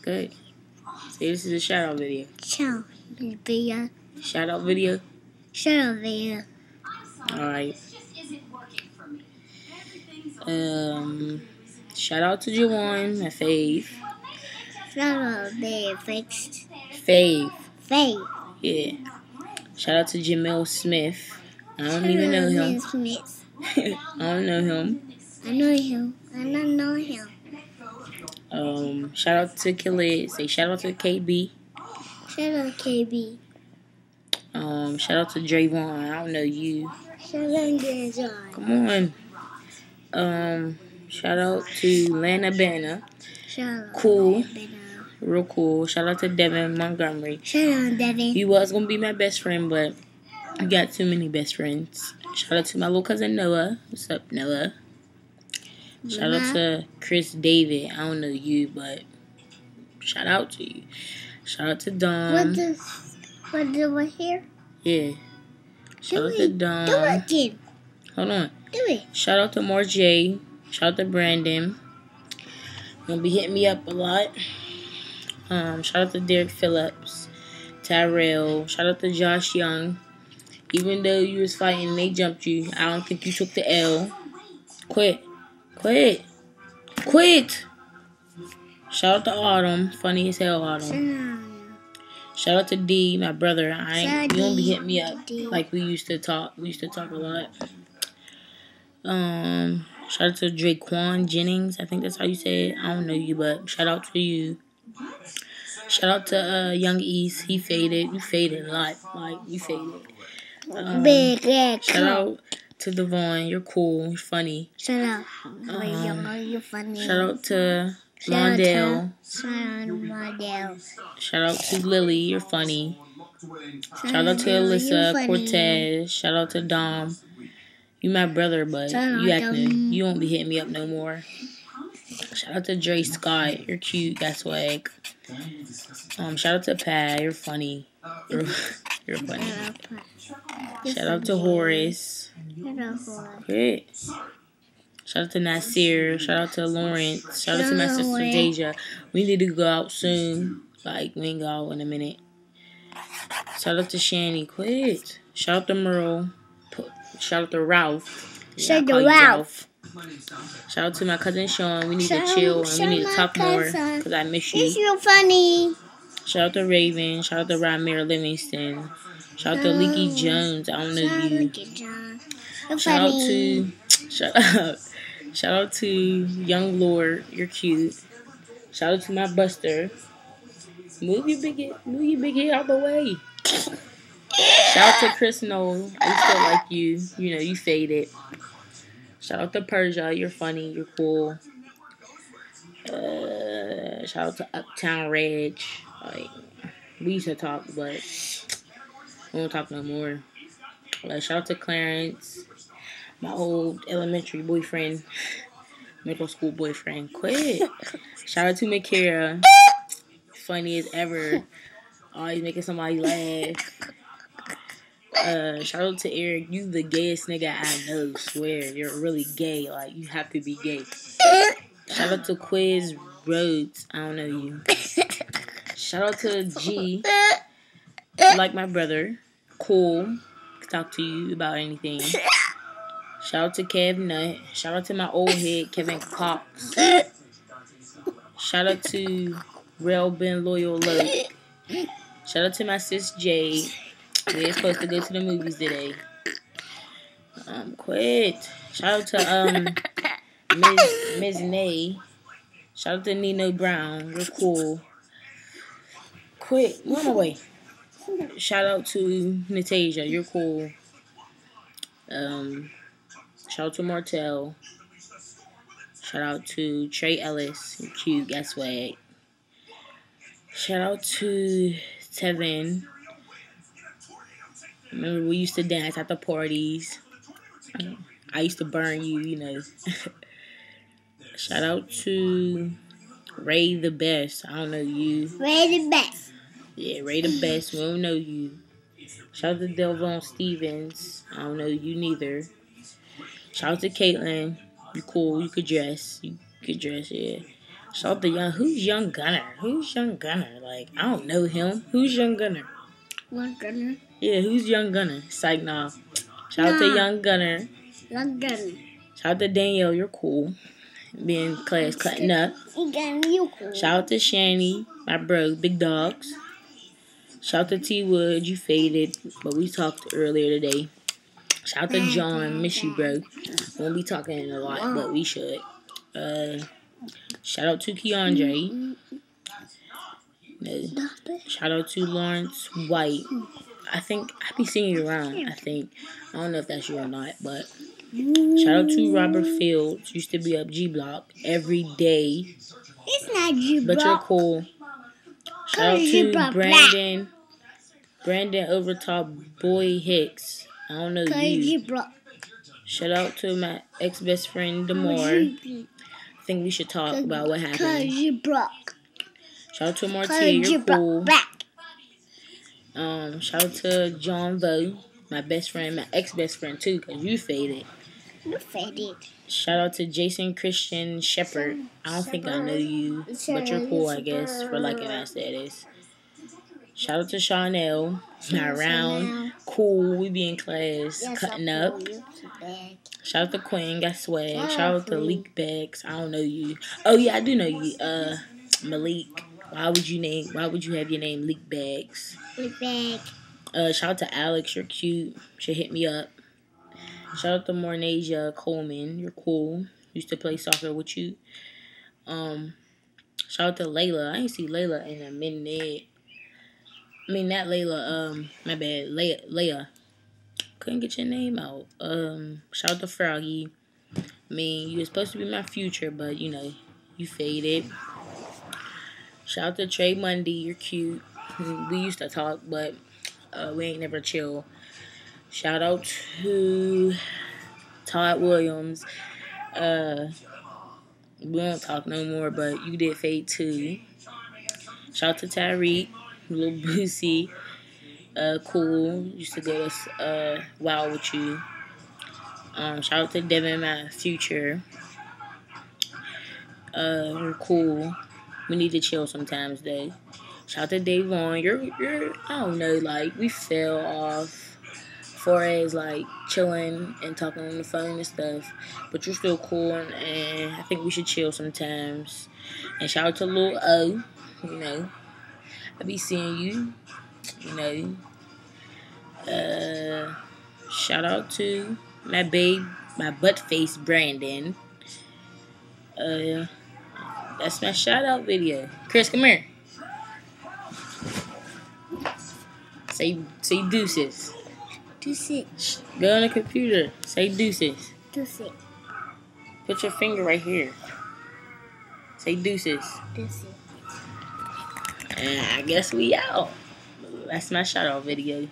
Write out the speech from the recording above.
Good. Say this is a shout out video. Shout video. Shout out video? Shout out video. Alright. Shout out to Juwan and Faith. Shout out there, fixed. Faith. Faith. Yeah. Shout out to Jamil Smith. I don't even know him. Smith. I don't know him. I know him. I don't know him. Shout out to Khalid. Say shout out to KB. Shout out KB. Shout out to Drayvon. I don't know you. Shout out to John. Come on. Shout out to Lana Banna. Shout out Cool. Real cool. Shout out to Devin Montgomery. Shout out Devin. He was gonna be my best friend, but I got too many best friends. Shout out to my little cousin Noah. What's up, Noah? Shout out to Chris David. I don't know you, but shout out to you. Shout out to Dom. What do I hear? Yeah. Shout out to Dom. Do it, kid. Hold on. Do it. Shout out to Marjay. Shout out to Brandon. Gonna be hitting me up a lot. Shout out to Derek Phillips. Tyrell. Shout out to Josh Young. Even though you was fighting and they jumped you, I don't think you took the L. Quit. Shout out to Autumn. Funny as hell, Autumn. Shout out to D, my brother. You don't be hitting me up like we used to talk. We used to talk a lot. Shout out to Draquan Jennings. I think that's how you say it. I don't know you, but shout out to you. Shout out to Young East. He faded. You faded a lot. Like, you faded. Shout out to Devon. You're cool. You're funny. Shout out. You're funny. Shout out to Mondale. Shout out to Lily. You're funny. Shout out to Alyssa Cortez. Shout out to Dom. You my brother, but you won't be hitting me up no more. Shout out to Dre Scott. You're cute. Got swag. Shout out to Pat. You're funny. You're funny. Shout out to Horace. Great. Shout out to Nasir. Shout out to Lawrence. Shout out to my sister Deja. We need to go out soon. Like, we ain't go out in a minute. Shout out to Shani. Quit. Shout out to Merle. Shout out to Ralph. Shout out to Ralph. Shout out to my cousin Sean. We need to chill and we need to talk more because I miss you. He's real funny. Shout out to Raven. Shout out to Ramir Livingston. Shout out to Leaky Jones. I don't know you. Shout out to Young Lord. You're cute. Shout out to my Buster. Move your big head out the way. Shout out to Chris Noel. I still like you. You know, you faded. Shout out to Persia. You're funny. You're cool. Shout out to Uptown Reg. Like, we used to talk, but we don't talk no more. Shout out to Clarence. My old elementary boyfriend. Middle school boyfriend. Quit. Shout out to Makara. Funny as ever. Always making somebody laugh. Shout out to Eric. You the gayest nigga I know. Swear. You're really gay. Like, you have to be gay. Shout out to Quiz Rhodes. I don't know you. Shout out to G. Like my brother. Cool. Talk to you about anything. Shout out to Kev Nut. Shout out to my old head, Kevin Cox. Shout out to Real Ben Loyal Loke. Shout out to my sis Jade. We're supposed to go to the movies today. Quit. Shout out to Ms. Nay. Shout out to Nino Brown. You're cool. Quit. Run away. Shout out to Natasia. You're cool. Shout out to Martell. Shout out to Trey Ellis. You're cute. Got swag. Shout out to Tevin. Remember, we used to dance at the parties. I used to burn you, you know. Shout out to Ray the Best. I don't know you. Ray the Best. Yeah, Ray the Best. We don't know you. Shout out to Delvon Stevens. I don't know you neither. Shout out to Caitlin. You cool. You could dress. Yeah. Shout out to who's Young Gunner? Who's Young Gunner? Like, I don't know him. Who's Young Gunner? Young Gunner. Yeah, who's Young Gunner? Psych, nah. Shout out to Young Gunner. Young Gunner. Shout out to Danielle, you're cool. Being in class, cutting up. You cool. Shout out to Shani, my bro, big dogs. Shout out to T Wood, you faded, but we talked earlier today. Shout out to John, miss you, bro. Won't be talking a lot, but we should. Shout out to Keandre. Shout out to Lawrence White. I think I be seeing you around. I don't know if that's you or not, but shout out to Robert Fields. Used to be up G Block every day. It's not G Block. But you're cool. Shout out to Brandon Overtop Boy Hicks. I don't know you. Shout out to my ex-best friend, Demore. I think we should talk about what happened. Shout out to Martia, you're cool. Shout out to John Vo, my best friend, my ex-best friend too, because you faded. You faded. Shout out to Jason Christian Shepard. I don't think I know you, but you're cool, I guess, for liking my status. Shout out to Chanel, my round, cool, we be in class, cutting up. Shout out to Quinn, got swag. Shout out to Leak Bags, I don't know you. Oh yeah, I do know you. Malik. Why would you have your name Leak Bags? Leak Bag. Shout out to Alex, you're cute. Should hit me up. Shout out to Mornasia Coleman, you're cool. Used to play soccer with you. Shout out to Layla. I ain't see Layla in a minute. I mean, not Layla, my bad. Leia. Couldn't get your name out. Shout out to Froggy. I mean, you were supposed to be my future, but, you know, you faded. Shout out to Trey Mundy. You're cute. We used to talk, but we ain't never chill. Shout out to Todd Williams. We don't talk no more, but you did fade too. Shout out to Tyreek. Little Boosie, cool. Used to go to WoW with you. Shout out to Devin, my future. You're cool. We need to chill sometimes, though. Shout out to Dave Vaughn. You're I don't know, like we fell off far as like chilling and talking on the phone and stuff, but you're still cool, and I think we should chill sometimes. And shout out to Lil O. You know. I be seeing you know. Shout out to my babe, my butt face Brandon. That's my shout out video. Chris, come here. Say deuces. Deuces. Go on the computer. Say deuces. Deuces. Put your finger right here. Say deuces. Deuces. And I guess we out. That's my shout out video.